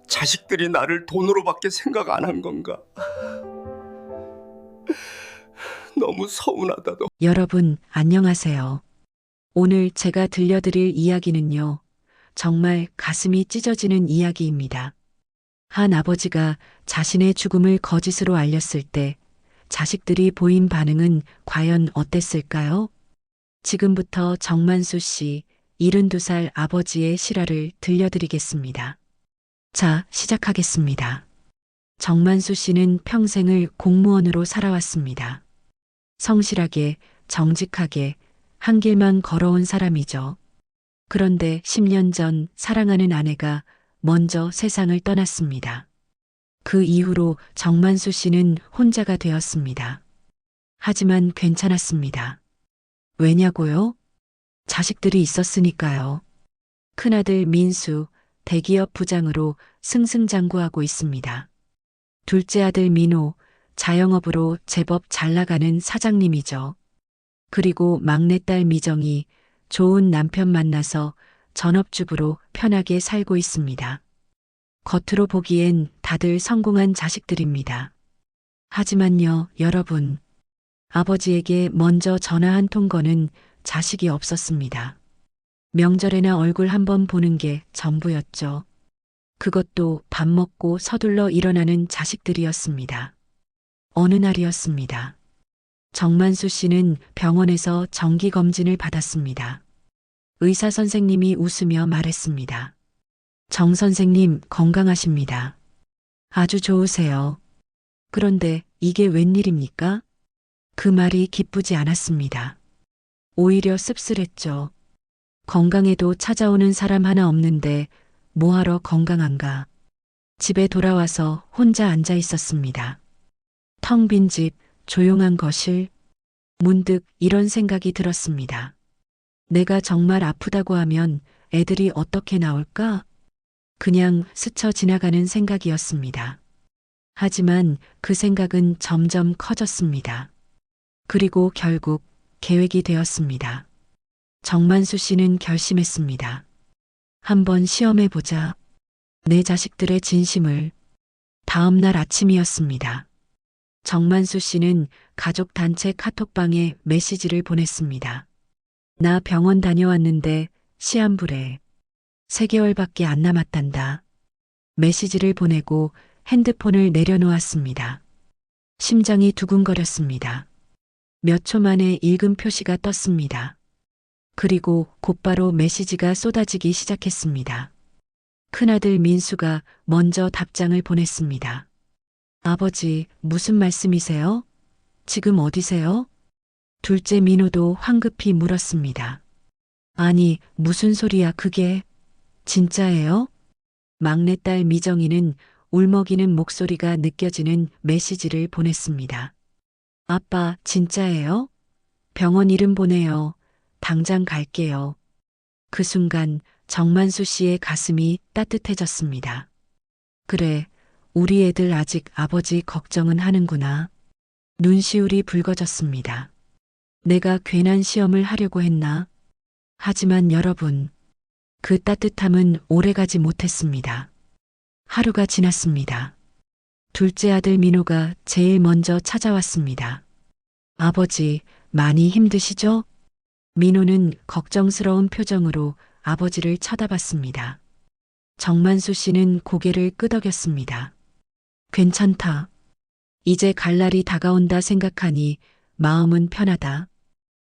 자식들이 나를 돈으로밖에 생각 안 한 건가? 너무 서운하다, 너. 여러분, 안녕하세요. 오늘 제가 들려드릴 이야기는요, 정말 가슴이 찢어지는 이야기입니다. 한 아버지가 자신의 죽음을 거짓으로 알렸을 때 자식들이 보인 반응은 과연 어땠을까요? 지금부터 정만수 씨 72살 아버지의 실화를 들려드리겠습니다. 자, 시작하겠습니다. 정만수 씨는 평생을 공무원으로 살아왔습니다. 성실하게, 정직하게, 한 길만 걸어온 사람이죠. 그런데 10년 전 사랑하는 아내가 먼저 세상을 떠났습니다. 그 이후로 정만수 씨는 혼자가 되었습니다. 하지만 괜찮았습니다. 왜냐고요? 자식들이 있었으니까요. 큰아들 민수, 대기업 부장으로 승승장구하고 있습니다. 둘째 아들 민호, 자영업으로 제법 잘 나가는 사장님이죠. 그리고 막내딸 미정이 좋은 남편 만나서 전업주부로 편하게 살고 있습니다. 겉으로 보기엔 다들 성공한 자식들입니다. 하지만요, 여러분. 아버지에게 먼저 전화 한 통 거는 자식이 없었습니다. 명절에나 얼굴 한번 보는 게 전부였죠. 그것도 밥 먹고 서둘러 일어나는 자식들이었습니다. 어느 날이었습니다. 정만수 씨는 병원에서 정기검진을 받았습니다. 의사 선생님이 웃으며 말했습니다. 정 선생님 건강하십니다. 아주 좋으세요. 그런데 이게 웬일입니까? 그 말이 기쁘지 않았습니다. 오히려 씁쓸했죠. 건강해도 찾아오는 사람 하나 없는데 뭐하러 건강한가. 집에 돌아와서 혼자 앉아 있었습니다. 텅 빈 집, 조용한 거실. 문득 이런 생각이 들었습니다. 내가 정말 아프다고 하면 애들이 어떻게 나올까? 그냥 스쳐 지나가는 생각이었습니다. 하지만 그 생각은 점점 커졌습니다. 그리고 결국 계획이 되었습니다. 정만수 씨는 결심했습니다. 한번 시험해보자. 내 자식들의 진심을. 다음 날 아침이었습니다. 정만수 씨는 가족 단체 카톡방에 메시지를 보냈습니다. 나 병원 다녀왔는데 시한부래. 3개월밖에 안 남았단다. 메시지를 보내고 핸드폰을 내려놓았습니다. 심장이 두근거렸습니다. 몇 초 만에 읽음 표시가 떴습니다. 그리고 곧바로 메시지가 쏟아지기 시작했습니다. 큰아들 민수가 먼저 답장을 보냈습니다. 아버지, 무슨 말씀이세요? 지금 어디세요? 둘째 민호도 황급히 물었습니다. 아니, 무슨 소리야 그게? 진짜예요? 막내딸 미정이는 울먹이는 목소리가 느껴지는 메시지를 보냈습니다. 아빠, 진짜예요? 병원 이름 보내요. 당장 갈게요. 그 순간 정만수 씨의 가슴이 따뜻해졌습니다. 그래, 우리 애들 아직 아버지 걱정은 하는구나. 눈시울이 붉어졌습니다. 내가 괜한 시험을 하려고 했나? 하지만 여러분, 그 따뜻함은 오래가지 못했습니다. 하루가 지났습니다. 둘째 아들 민호가 제일 먼저 찾아왔습니다. 아버지, 많이 힘드시죠? 민호는 걱정스러운 표정으로 아버지를 쳐다봤습니다. 정만수 씨는 고개를 끄덕였습니다. 괜찮다. 이제 갈 날이 다가온다 생각하니 마음은 편하다.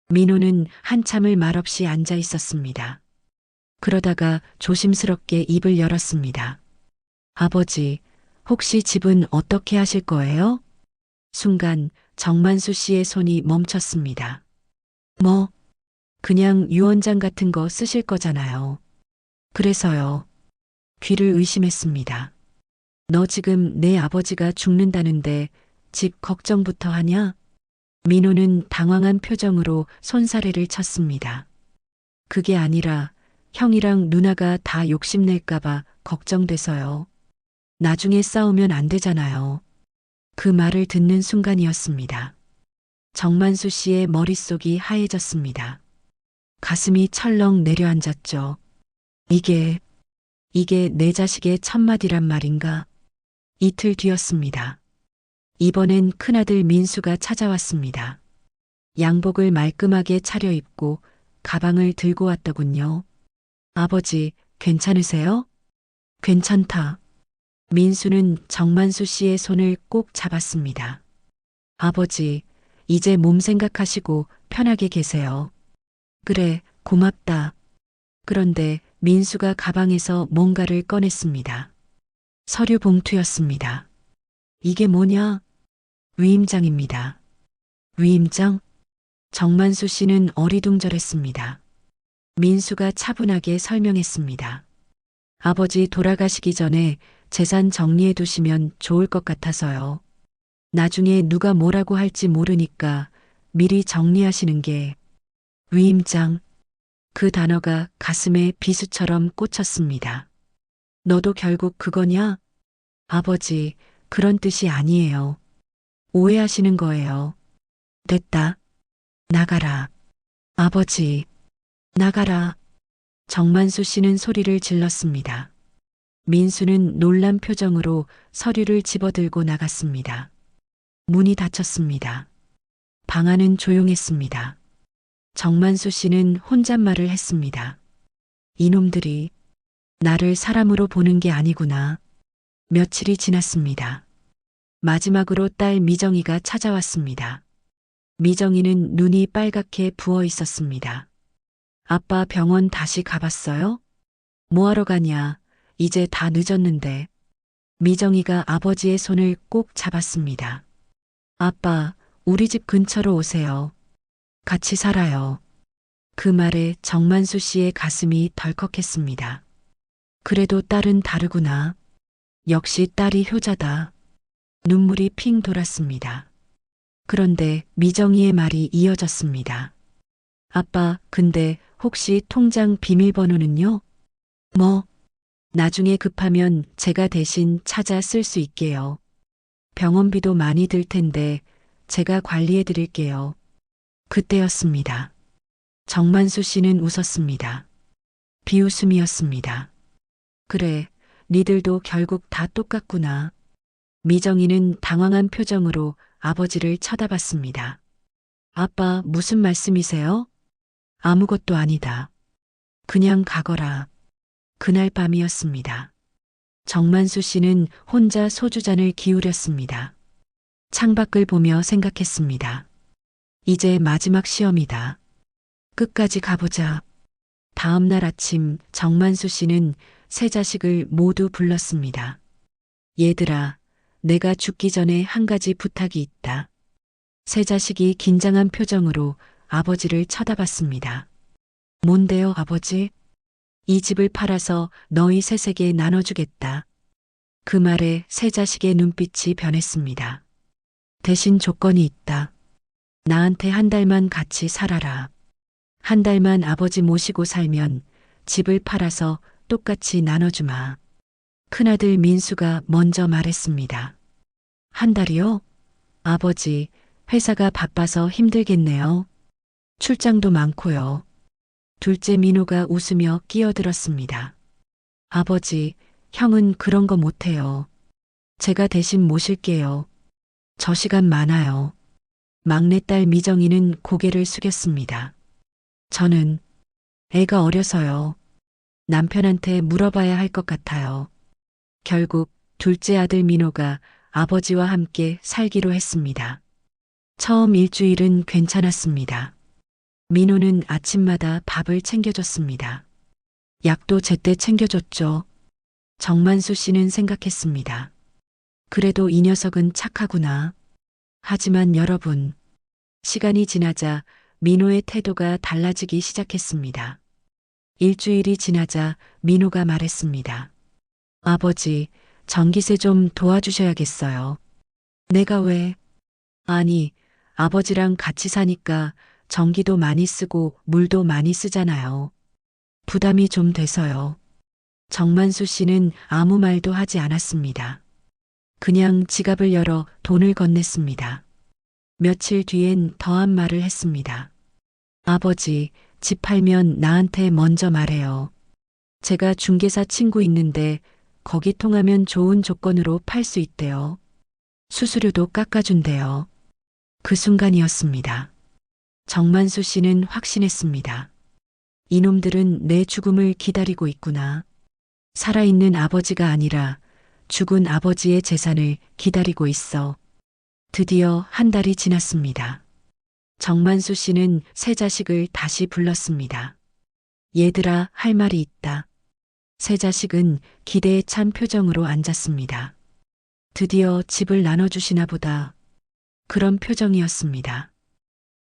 민호는 한참을 말없이 앉아 있었습니다. 그러다가 조심스럽게 입을 열었습니다. 아버지, 혹시 집은 어떻게 하실 거예요? 순간 정만수 씨의 손이 멈췄습니다. 뭐, 그냥 유언장 같은 거 쓰실 거잖아요. 그래서요. 귀를 의심했습니다. 너 지금 내 아버지가 죽는다는데 집 걱정부터 하냐? 민호는 당황한 표정으로 손사래를 쳤습니다. 그게 아니라 형이랑 누나가 다 욕심낼까봐 걱정돼서요. 나중에 싸우면 안 되잖아요. 그 말을 듣는 순간이었습니다. 정만수 씨의 머릿속이 하얘졌습니다. 가슴이 철렁 내려앉았죠. 이게 이게 내 자식의 첫마디란 말인가? 이틀 뒤였습니다. 이번엔 큰아들 민수가 찾아왔습니다. 양복을 말끔하게 차려입고 가방을 들고 왔더군요. 아버지, 괜찮으세요? 괜찮다. 민수는 정만수 씨의 손을 꼭 잡았습니다. 아버지, 이제 몸 생각하시고 편하게 계세요. 그래, 고맙다. 그런데 민수가 가방에서 뭔가를 꺼냈습니다. 서류 봉투였습니다. 이게 뭐냐? 위임장입니다. 위임장? 정만수 씨는 어리둥절했습니다. 민수가 차분하게 설명했습니다. 아버지 돌아가시기 전에 재산 정리해 두시면 좋을 것 같아서요. 나중에 누가 뭐라고 할지 모르니까 미리 정리하시는 게. 위임장. 그 단어가 가슴에 비수처럼 꽂혔습니다. 너도 결국 그거냐? 아버지, 그런 뜻이 아니에요. 오해하시는 거예요. 됐다. 나가라. 아버지, 나가라. 정만수 씨는 소리를 질렀습니다. 민수는 놀란 표정으로 서류를 집어들고 나갔습니다. 문이 닫혔습니다. 방 안은 조용했습니다. 정만수 씨는 혼잣말을 했습니다. 이놈들이 나를 사람으로 보는 게 아니구나. 며칠이 지났습니다. 마지막으로 딸 미정이가 찾아왔습니다. 미정이는 눈이 빨갛게 부어 있었습니다. 아빠 병원 다시 가봤어요? 뭐하러 가냐? 이제 다 늦었는데. 미정이가 아버지의 손을 꼭 잡았습니다. 아빠, 우리 집 근처로 오세요. 같이 살아요. 그 말에 정만수 씨의 가슴이 덜컥했습니다. 그래도 딸은 다르구나. 역시 딸이 효자다. 눈물이 핑 돌았습니다. 그런데 미정이의 말이 이어졌습니다. 아빠, 근데 혹시 통장 비밀번호는요? 뭐? 나중에 급하면 제가 대신 찾아 쓸 수 있게요. 병원비도 많이 들 텐데 제가 관리해 드릴게요. 그때였습니다. 정만수 씨는 웃었습니다. 비웃음이었습니다. 그래, 니들도 결국 다 똑같구나. 미정이는 당황한 표정으로 아버지를 쳐다봤습니다. 아빠, 무슨 말씀이세요? 아무것도 아니다. 그냥 가거라. 그날 밤이었습니다. 정만수 씨는 혼자 소주잔을 기울였습니다. 창밖을 보며 생각했습니다. 이제 마지막 시험이다. 끝까지 가보자. 다음 날 아침 정만수 씨는 세 자식을 모두 불렀습니다. 얘들아, 내가 죽기 전에 한 가지 부탁이 있다. 세 자식이 긴장한 표정으로 아버지를 쳐다봤습니다. 뭔데요, 아버지? 이 집을 팔아서 너희 셋에게 나눠주겠다. 그 말에 세 자식의 눈빛이 변했습니다. 대신 조건이 있다. 나한테 한 달만 같이 살아라. 한 달만 아버지 모시고 살면 집을 팔아서 똑같이 나눠주마. 큰아들 민수가 먼저 말했습니다. 한 달이요? 아버지, 회사가 바빠서 힘들겠네요. 출장도 많고요. 둘째 민호가 웃으며 끼어들었습니다. 아버지, 형은 그런 거 못해요. 제가 대신 모실게요. 저 시간 많아요. 막내딸 미정이는 고개를 숙였습니다. 저는 애가 어려서요. 남편한테 물어봐야 할 것 같아요. 결국 둘째 아들 민호가 아버지와 함께 살기로 했습니다. 처음 일주일은 괜찮았습니다. 민호는 아침마다 밥을 챙겨줬습니다. 약도 제때 챙겨줬죠. 정만수 씨는 생각했습니다. 그래도 이 녀석은 착하구나. 하지만 여러분, 시간이 지나자 민호의 태도가 달라지기 시작했습니다. 일주일이 지나자 민호가 말했습니다. 아버지, 전기세 좀 도와주셔야겠어요. 내가 왜? 아니, 아버지랑 같이 사니까 전기도 많이 쓰고 물도 많이 쓰잖아요. 부담이 좀 돼서요. 정만수 씨는 아무 말도 하지 않았습니다. 그냥 지갑을 열어 돈을 건넸습니다. 며칠 뒤엔 더한 말을 했습니다. 아버지, 집 팔면 나한테 먼저 말해요. 제가 중개사 친구 있는데 거기 통하면 좋은 조건으로 팔 수 있대요. 수수료도 깎아준대요. 그 순간이었습니다. 정만수 씨는 확신했습니다. 이놈들은 내 죽음을 기다리고 있구나. 살아있는 아버지가 아니라 죽은 아버지의 재산을 기다리고 있어. 드디어 한 달이 지났습니다. 정만수 씨는 새 자식을 다시 불렀습니다. 얘들아, 할 말이 있다. 새 자식은 기대에 찬 표정으로 앉았습니다. 드디어 집을 나눠주시나 보다. 그런 표정이었습니다.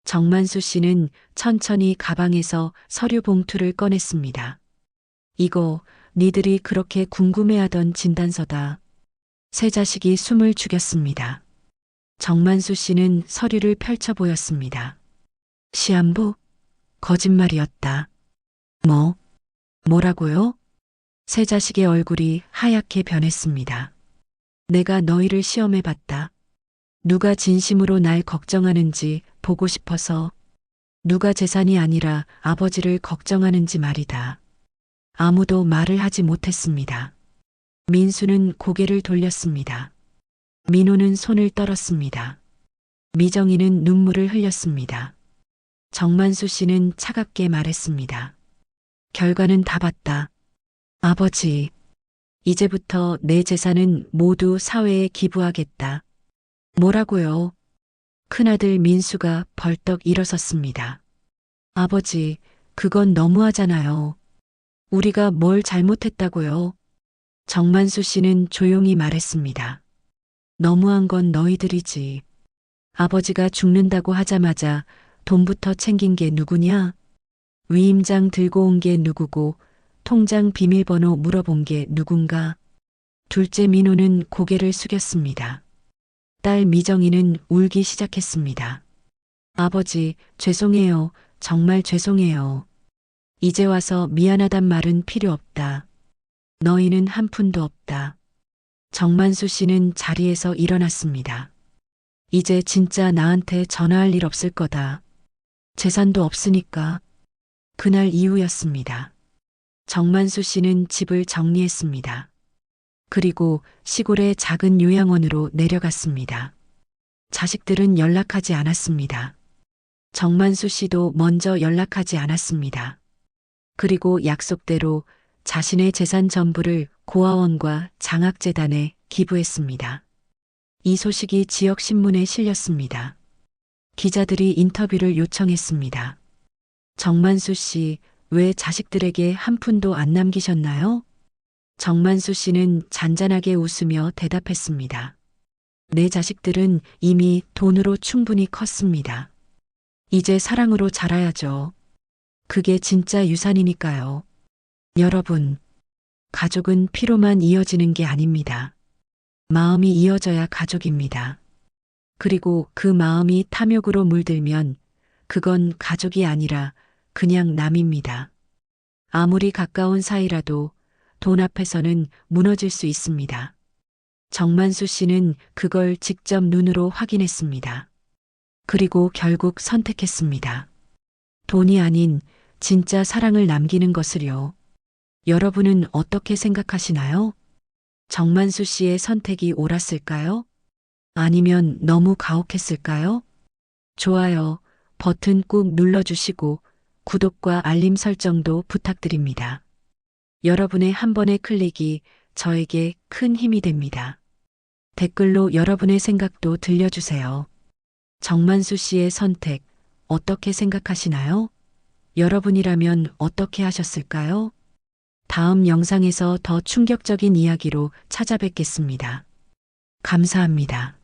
정만수 씨는 천천히 가방에서 서류 봉투를 꺼냈습니다. 이거 니들이 그렇게 궁금해하던 진단서다. 새 자식이 숨을 죽였습니다. 정만수 씨는 서류를 펼쳐 보였습니다. 시한부? 거짓말이었다. 뭐라고요? 새 자식의 얼굴이 하얗게 변했습니다. 내가 너희를 시험해 봤다. 누가 진심으로 날 걱정하는지 보고 싶어서. 누가 재산이 아니라 아버지를 걱정하는지 말이다. 아무도 말을 하지 못했습니다. 민수는 고개를 돌렸습니다. 민호는 손을 떨었습니다. 미정이는 눈물을 흘렸습니다. 정만수 씨는 차갑게 말했습니다. 결과는 다 봤다. 아버지, 이제부터 내 재산은 모두 사회에 기부하겠다. 뭐라고요? 큰아들 민수가 벌떡 일어섰습니다. 아버지, 그건 너무하잖아요. 우리가 뭘 잘못했다고요? 정만수 씨는 조용히 말했습니다. 너무한 건 너희들이지. 아버지가 죽는다고 하자마자 돈부터 챙긴 게 누구냐? 위임장 들고 온 게 누구고 통장 비밀번호 물어본 게 누군가? 둘째 민호는 고개를 숙였습니다. 딸 미정이는 울기 시작했습니다. 아버지, 죄송해요. 정말 죄송해요. 이제 와서 미안하단 말은 필요 없다. 너희는 한 푼도 없다. 정만수 씨는 자리에서 일어났습니다. 이제 진짜 나한테 전화할 일 없을 거다. 재산도 없으니까. 그날 이후였습니다. 정만수 씨는 집을 정리했습니다. 그리고 시골의 작은 요양원으로 내려갔습니다. 자식들은 연락하지 않았습니다. 정만수 씨도 먼저 연락하지 않았습니다. 그리고 약속대로 자신의 재산 전부를 고아원과 장학재단에 기부했습니다. 이 소식이 지역신문에 실렸습니다. 기자들이 인터뷰를 요청했습니다. 정만수 씨, 왜 자식들에게 한 푼도 안 남기셨나요? 정만수 씨는 잔잔하게 웃으며 대답했습니다. 내 자식들은 이미 돈으로 충분히 컸습니다. 이제 사랑으로 자라야죠. 그게 진짜 유산이니까요. 여러분, 가족은 피로만 이어지는 게 아닙니다. 마음이 이어져야 가족입니다. 그리고 그 마음이 탐욕으로 물들면 그건 가족이 아니라 그냥 남입니다. 아무리 가까운 사이라도 돈 앞에서는 무너질 수 있습니다. 정만수 씨는 그걸 직접 눈으로 확인했습니다. 그리고 결국 선택했습니다. 돈이 아닌 진짜 사랑을 남기는 것을요. 여러분은 어떻게 생각하시나요? 정만수 씨의 선택이 옳았을까요? 아니면 너무 가혹했을까요? 좋아요 버튼 꾹 눌러주시고 구독과 알림 설정도 부탁드립니다. 여러분의 한 번의 클릭이 저에게 큰 힘이 됩니다. 댓글로 여러분의 생각도 들려주세요. 정만수 씨의 선택 어떻게 생각하시나요? 여러분이라면 어떻게 하셨을까요? 다음 영상에서 더 충격적인 이야기로 찾아뵙겠습니다. 감사합니다.